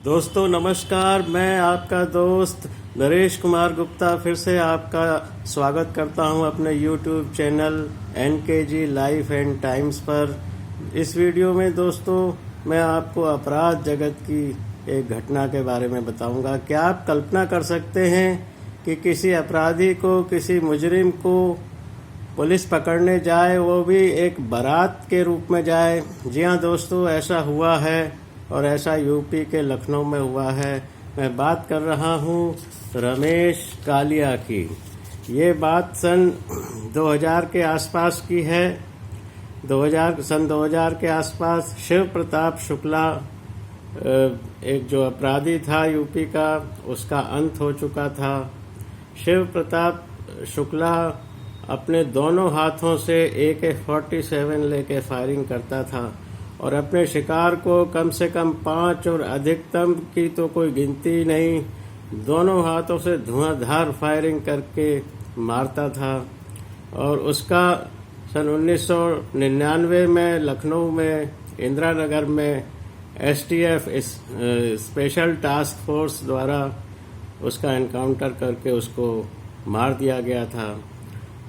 दोस्तों नमस्कार। मैं आपका दोस्त नरेश कुमार गुप्ता फिर से आपका स्वागत करता हूं अपने YouTube channel NKG life and times पर। इस वीडियो में दोस्तों मैं आपको अपराध जगत की एक घटना के बारे में बताऊंगा। क्या आप कल्पना कर सकते हैं कि किसी अपराधी को, किसी मुजरिम को पुलिस पकड़ने जाए, वो भी एक बारात के रूप में जाए? जी हाँ दोस्तों, ऐसा हुआ है और ऐसा यूपी के लखनऊ में हुआ है। मैं बात कर रहा हूँ रमेश कालिया की। ये बात सन 2000 के आसपास की है। सन 2000 के आसपास शिव प्रताप शुक्ला, एक जो अपराधी था यूपी का, उसका अंत हो चुका था। शिव प्रताप शुक्ला अपने दोनों हाथों से AK-47 लेके फायरिंग करता था और अपने शिकार को कम से कम 5 और अधिकतम की तो कोई गिनती नहीं, दोनों हाथों से धुआंधार फायरिंग करके मारता था। और उसका सन 1999 में लखनऊ में इंदिरा नगर में STF स्पेशल टास्क फोर्स द्वारा उसका एनकाउंटर करके उसको मार दिया गया था।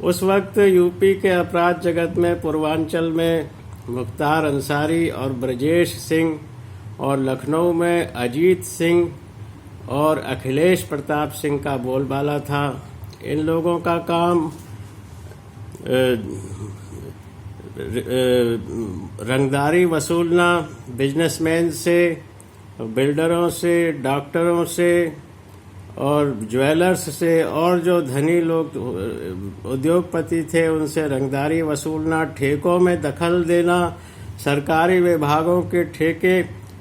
उस वक्त यूपी के अपराध जगत में, पूर्वांचल में मुख्तार अंसारी और ब्रजेश सिंह, और लखनऊ में अजीत सिंह और अखिलेश प्रताप सिंह का बोलबाला था। इन लोगों का काम रंगदारी वसूलना, बिजनेसमैन से, बिल्डरों से, डॉक्टरों से और ज्वेलर्स से, और जो धनी लोग उद्योगपति थे उनसे रंगदारी वसूलना, ठेकों में दखल देना, सरकारी विभागों के ठेके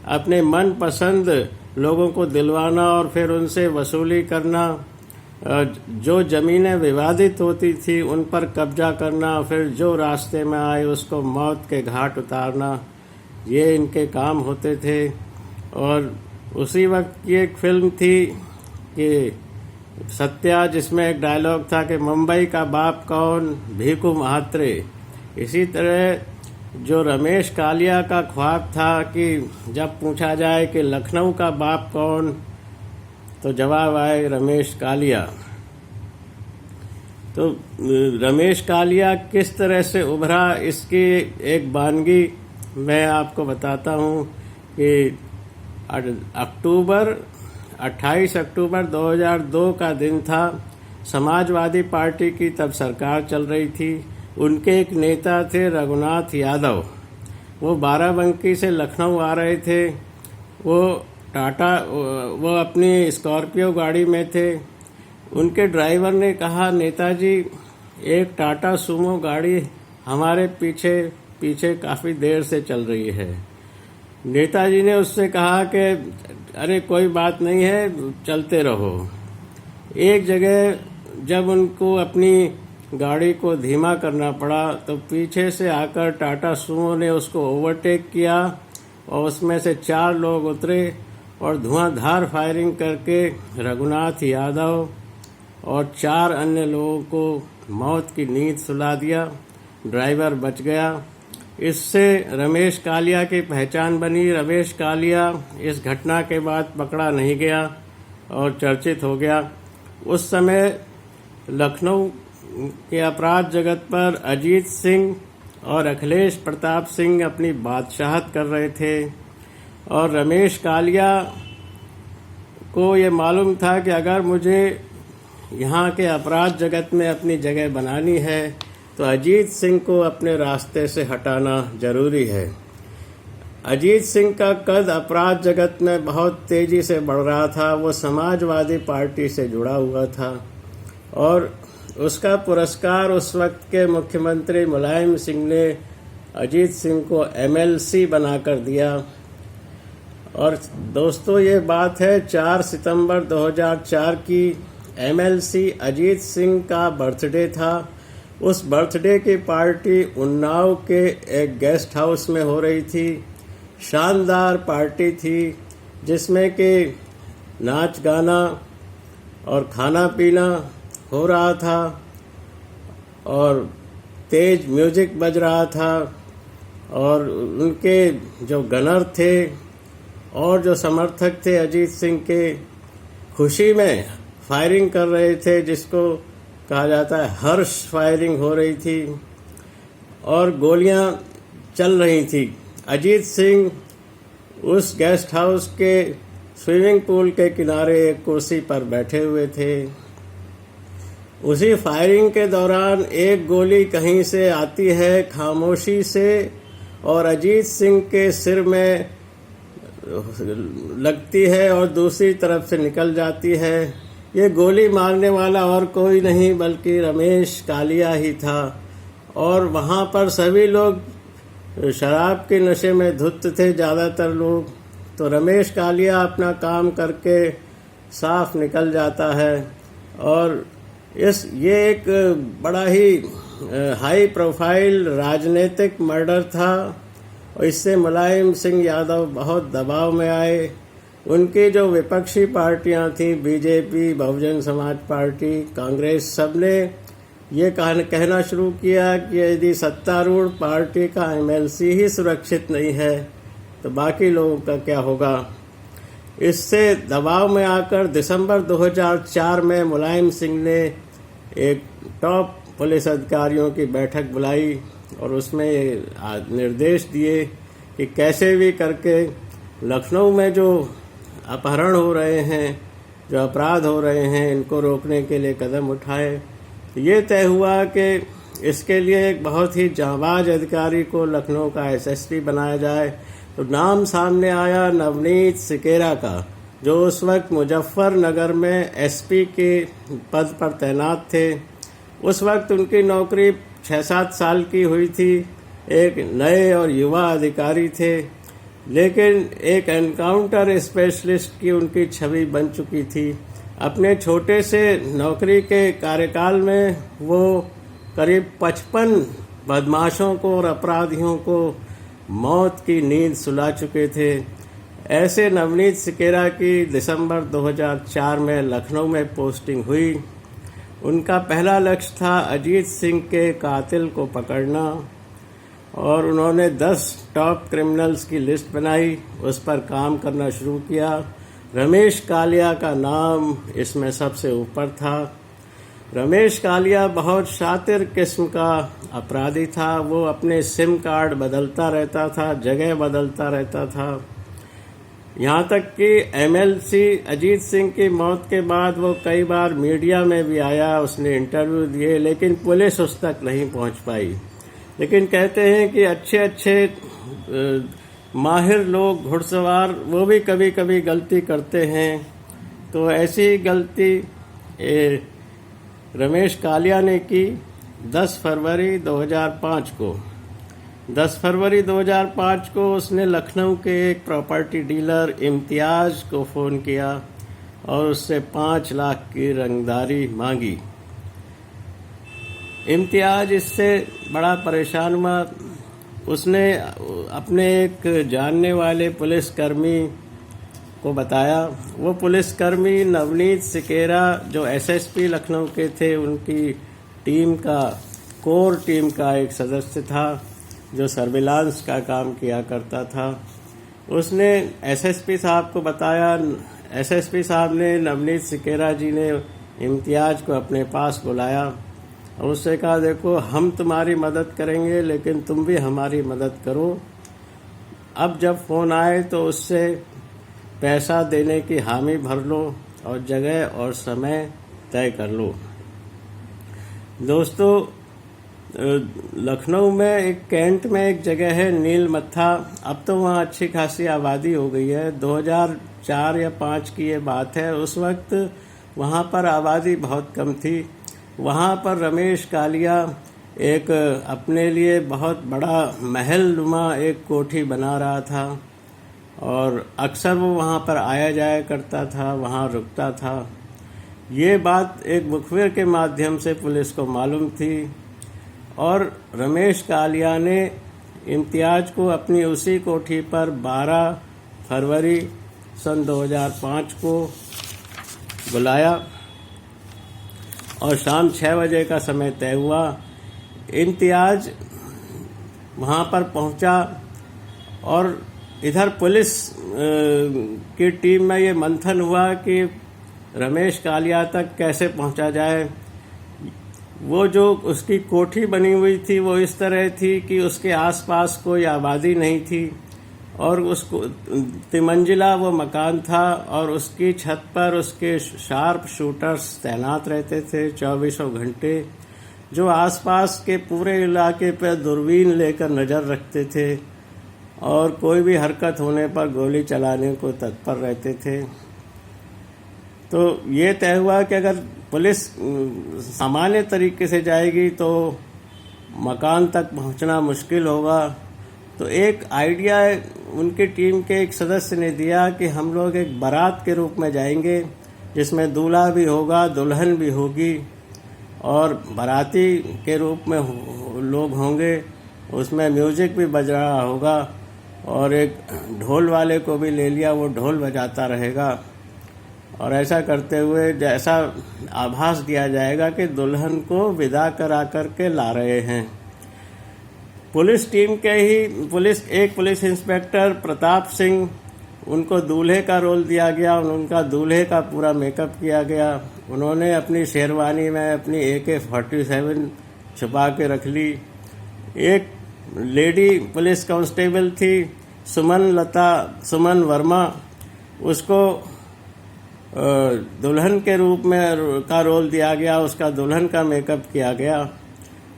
अपने मनपसंद लोगों को दिलवाना और फिर उनसे वसूली करना, जो जमीनें विवादित होती थी उन पर कब्जा करना, फिर जो रास्ते में आए उसको मौत के घाट उतारना, ये इनके काम होते थे। और उसी वक्त की एक फिल्म थी कि सत्या, जिसमें एक डायलॉग था कि मुंबई का बाप कौन, भीखू महात्रे। इसी तरह जो रमेश कालिया का ख्वाब था कि जब पूछा जाए कि लखनऊ का बाप कौन, तो जवाब आए रमेश कालिया। तो रमेश कालिया किस तरह से उभरा, इसकी एक वानगी मैं आपको बताता हूँ कि 28 अक्टूबर 2002 का दिन था। समाजवादी पार्टी की तब सरकार चल रही थी। उनके एक नेता थे रघुनाथ यादव। वो बाराबंकी से लखनऊ आ रहे थे। वो अपनी स्कॉर्पियो गाड़ी में थे। उनके ड्राइवर ने कहा, नेताजी एक टाटा सूमो गाड़ी हमारे पीछे पीछे काफ़ी देर से चल रही है। नेताजी ने उससे कहा कि अरे कोई बात नहीं है, चलते रहो। एक जगह जब उनको अपनी गाड़ी को धीमा करना पड़ा तो पीछे से आकर टाटा सूमो ने उसको ओवरटेक किया और उसमें से 4 लोग उतरे और धुआंधार फायरिंग करके रघुनाथ यादव और 4 अन्य लोगों को मौत की नींद सुला दिया। ड्राइवर बच गया। इससे रमेश कालिया की पहचान बनी। रमेश कालिया इस घटना के बाद पकड़ा नहीं गया और चर्चित हो गया। उस समय लखनऊ के अपराध जगत पर अजीत सिंह और अखिलेश प्रताप सिंह अपनी बादशाहत कर रहे थे और रमेश कालिया को ये मालूम था कि अगर मुझे यहाँ के अपराध जगत में अपनी जगह बनानी है तो अजीत सिंह को अपने रास्ते से हटाना जरूरी है। अजीत सिंह का कद अपराध जगत में बहुत तेजी से बढ़ रहा था। वो समाजवादी पार्टी से जुड़ा हुआ था और उसका पुरस्कार उस वक्त के मुख्यमंत्री मुलायम सिंह ने अजीत सिंह को MLC बनाकर दिया। और दोस्तों, ये बात है 4 सितंबर 2004 की। MLC अजीत सिंह का बर्थडे था। उस बर्थडे की पार्टी उन्नाव के एक गेस्ट हाउस में हो रही थी। शानदार पार्टी थी जिसमें कि नाच गाना और खाना पीना हो रहा था और तेज म्यूजिक बज रहा था और उनके जो गनर थे और जो समर्थक थे अजीत सिंह के, खुशी में फायरिंग कर रहे थे, जिसको कहा जाता है हर्ष फायरिंग हो रही थी और गोलियां चल रही थी। अजीत सिंह उस गेस्ट हाउस के स्विमिंग पूल के किनारे एक कुर्सी पर बैठे हुए थे। उसी फायरिंग के दौरान एक गोली कहीं से आती है खामोशी से और अजीत सिंह के सिर में लगती है और दूसरी तरफ से निकल जाती है। ये गोली मारने वाला और कोई नहीं बल्कि रमेश कालिया ही था और वहाँ पर सभी लोग शराब के नशे में धुत थे, ज़्यादातर लोग। तो रमेश कालिया अपना काम करके साफ निकल जाता है और ये एक बड़ा ही हाई प्रोफाइल राजनीतिक मर्डर था और इससे मुलायम सिंह यादव बहुत दबाव में आए। उनकी जो विपक्षी पार्टियां थी, बीजेपी, बहुजन समाज पार्टी, कांग्रेस, सबने ये कहना शुरू किया कि यदि सत्तारूढ़ पार्टी का एमएलसी ही सुरक्षित नहीं है तो बाकी लोगों का क्या होगा। इससे दबाव में आकर दिसंबर 2004 में मुलायम सिंह ने एक टॉप पुलिस अधिकारियों की बैठक बुलाई और उसमें निर्देश दिए कि कैसे भी करके लखनऊ में जो अपहरण हो रहे हैं, जो अपराध हो रहे हैं, इनको रोकने के लिए कदम उठाए। ये तय हुआ कि इसके लिए एक बहुत ही जांबाज अधिकारी को लखनऊ का एसएसपी बनाया जाए। तो नाम सामने आया नवनीत सिकेरा का, जो उस वक्त मुजफ्फरनगर में एसपी के पद पर तैनात थे। उस वक्त उनकी नौकरी 6-7 साल की हुई थी, एक नए और युवा अधिकारी थे, लेकिन एक एनकाउंटर स्पेशलिस्ट की उनकी छवि बन चुकी थी। अपने छोटे से नौकरी के कार्यकाल में वो करीब 55 बदमाशों को और अपराधियों को मौत की नींद सुला चुके थे। ऐसे नवनीत सिकेरा की दिसंबर 2004 में लखनऊ में पोस्टिंग हुई। उनका पहला लक्ष्य था अजीत सिंह के कातिल को पकड़ना और उन्होंने 10 टॉप क्रिमिनल्स की लिस्ट बनाई, उस पर काम करना शुरू किया। रमेश कालिया का नाम इसमें सबसे ऊपर था। रमेश कालिया बहुत शातिर किस्म का अपराधी था। वो अपने सिम कार्ड बदलता रहता था, जगह बदलता रहता था। यहाँ तक कि एमएलसी अजीत सिंह की मौत के बाद वो कई बार मीडिया में भी आया, उसने इंटरव्यू दिए, लेकिन पुलिस उस तक नहीं पहुँच पाई। लेकिन कहते हैं कि अच्छे माहिर लोग, घुड़सवार, वो भी कभी कभी गलती करते हैं। तो ऐसी ही गलती रमेश कालिया ने की 10 फरवरी 2005 को। 10 फरवरी 2005 को उसने लखनऊ के एक प्रॉपर्टी डीलर इम्तियाज को फ़ोन किया और उससे 5 लाख की रंगदारी मांगी। इम्तियाज इससे बड़ा परेशान हुआ। उसने अपने एक जानने वाले पुलिसकर्मी को बताया। वो पुलिसकर्मी नवनीत सिकेरा, जो एसएसपी लखनऊ के थे, उनकी टीम का, कोर टीम का एक सदस्य था जो सर्विलांस का काम किया करता था। उसने एसएसपी साहब को बताया। एसएसपी साहब ने, नवनीत सिकेरा जी ने इम्तियाज को अपने पास बुलाया और उससे कहा, देखो हम तुम्हारी मदद करेंगे लेकिन तुम भी हमारी मदद करो। अब जब फ़ोन आए तो उससे पैसा देने की हामी भर लो और जगह और समय तय कर लो। दोस्तों, लखनऊ में एक कैंट में एक जगह है नीलमत्था। अब तो वहाँ अच्छी खासी आबादी हो गई है। 2004 या 5 की ये बात है। उस वक्त वहाँ पर आबादी बहुत कम थी। वहाँ पर रमेश कालिया एक अपने लिए बहुत बड़ा महल नुमा एक कोठी बना रहा था और अक्सर वो वहाँ पर आया जाया करता था, वहाँ रुकता था। ये बात एक मुखबिर के माध्यम से पुलिस को मालूम थी और रमेश कालिया ने इम्तियाज को अपनी उसी कोठी पर 12 फरवरी सन 2005 को बुलाया और शाम 6 बजे का समय तय हुआ। इम्तियाज वहाँ पर पहुँचा और इधर पुलिस की टीम में ये मंथन हुआ कि रमेश कालिया तक कैसे पहुंचा जाए। वो जो उसकी कोठी बनी हुई थी वो इस तरह थी कि उसके आसपास कोई आबादी नहीं थी और उसको तिमंजिला वो मकान था और उसकी छत पर उसके शार्प शूटर्स तैनात रहते थे 24 घंटे, जो आसपास के पूरे इलाके पर दूरबीन लेकर नज़र रखते थे और कोई भी हरकत होने पर गोली चलाने को तत्पर रहते थे। तो ये तय हुआ कि अगर पुलिस सामान्य तरीके से जाएगी तो मकान तक पहुंचना मुश्किल होगा। तो एक आइडिया उनकी टीम के एक सदस्य ने दिया कि हम लोग एक बारात के रूप में जाएंगे जिसमें दूल्हा भी होगा, दुल्हन भी होगी और बाराती के रूप में लोग होंगे, उसमें म्यूजिक भी बज रहा होगा और एक ढोल वाले को भी ले लिया, वो ढोल बजाता रहेगा और ऐसा करते हुए जैसा आभास दिया जाएगा कि दुल्हन को विदा करा करके ला रहे हैं। पुलिस टीम के ही एक पुलिस इंस्पेक्टर प्रताप सिंह, उनको दूल्हे का रोल दिया गया, उनका दूल्हे का पूरा मेकअप किया गया। उन्होंने अपनी शेरवानी में अपनी AK-47 छुपा के रख ली। एक लेडी पुलिस कांस्टेबल थी सुमन वर्मा, उसको दुल्हन के रूप में का रोल दिया गया, उसका दुल्हन का मेकअप किया गया।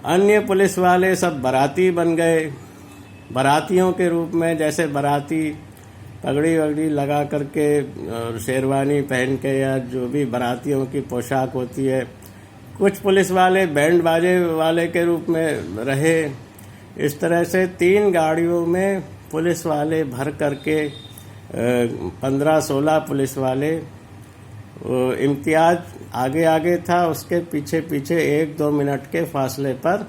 अन्य पुलिस वाले सब बाराती बन गए, बारातियों के रूप में, जैसे बाराती पगड़ी वगड़ी लगा करके और शेरवानी पहन के या जो भी बारातियों की पोशाक होती है। कुछ पुलिस वाले बैंड बाजे वाले के रूप में रहे। इस तरह से 3 गाड़ियों में पुलिस वाले भर करके 15-16 पुलिस वाले, इम्तियाज आगे था, उसके पीछे 1-2 मिनट के फासले पर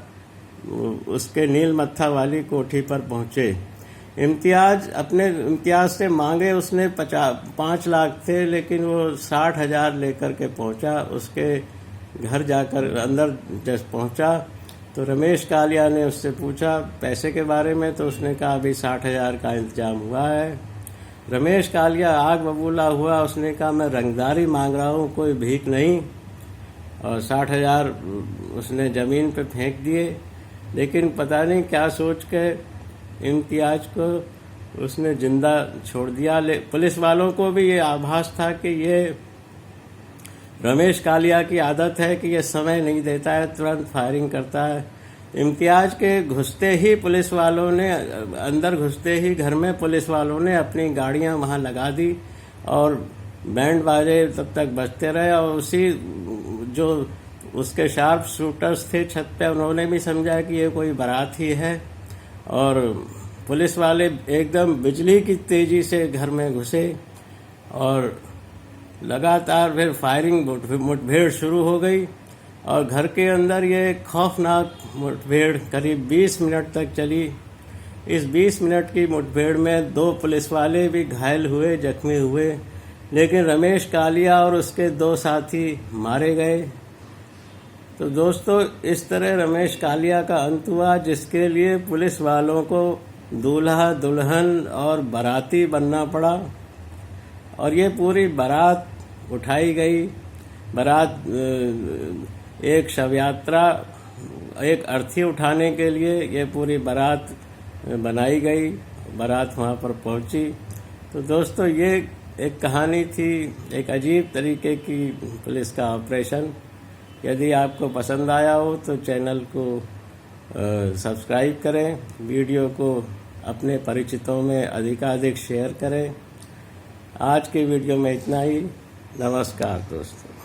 उसके नीलमत्था वाली कोठी पर पहुंचे। इम्तियाज से मांगे उसने 5 लाख थे, लेकिन वो 60,000 लेकर के पहुंचा। उसके घर जाकर अंदर जब पहुंचा तो रमेश कालिया ने उससे पूछा पैसे के बारे में, तो उसने कहा अभी 60,000 का इंतजाम हुआ है। रमेश कालिया आग बबूला हुआ, उसने कहा मैं रंगदारी मांग रहा हूँ, कोई भीख नहीं, और 60,000 उसने ज़मीन पे फेंक दिए। लेकिन पता नहीं क्या सोच के इम्तियाज को उसने जिंदा छोड़ दिया। पुलिस वालों को भी ये आभास था कि ये रमेश कालिया की आदत है कि ये समय नहीं देता है, तुरंत फायरिंग करता है। इम्तियाज के घुसते ही पुलिस वालों ने, अंदर घुसते ही घर में पुलिस वालों ने अपनी गाड़ियां वहां लगा दी और बैंड बाजे तब तक बजते रहे। और उसी जो उसके शार्प शूटर्स थे छत पे, उन्होंने भी समझा कि ये कोई बारात ही है और पुलिस वाले एकदम बिजली की तेजी से घर में घुसे और लगातार फिर फायरिंग मुठभेड़ शुरू हो गई और घर के अंदर ये खौफनाक मुठभेड़ करीब 20 मिनट तक चली। इस 20 मिनट की मुठभेड़ में 2 पुलिस वाले भी घायल हुए, जख्मी हुए, लेकिन रमेश कालिया और उसके 2 साथी मारे गए। तो दोस्तों, इस तरह रमेश कालिया का अंत हुआ, जिसके लिए पुलिस वालों को दूल्हा दुल्हन और बाराती बनना पड़ा और ये पूरी बारात उठाई गई। बारात एक शव यात्रा, एक अर्थी उठाने के लिए ये पूरी बारात बनाई गई। बारात वहाँ पर पहुँची। तो दोस्तों, ये एक कहानी थी, एक अजीब तरीके की पुलिस का ऑपरेशन। यदि आपको पसंद आया हो तो चैनल को सब्सक्राइब करें, वीडियो को अपने परिचितों में अधिकाधिक शेयर करें। आज के वीडियो में इतना ही। नमस्कार दोस्तों।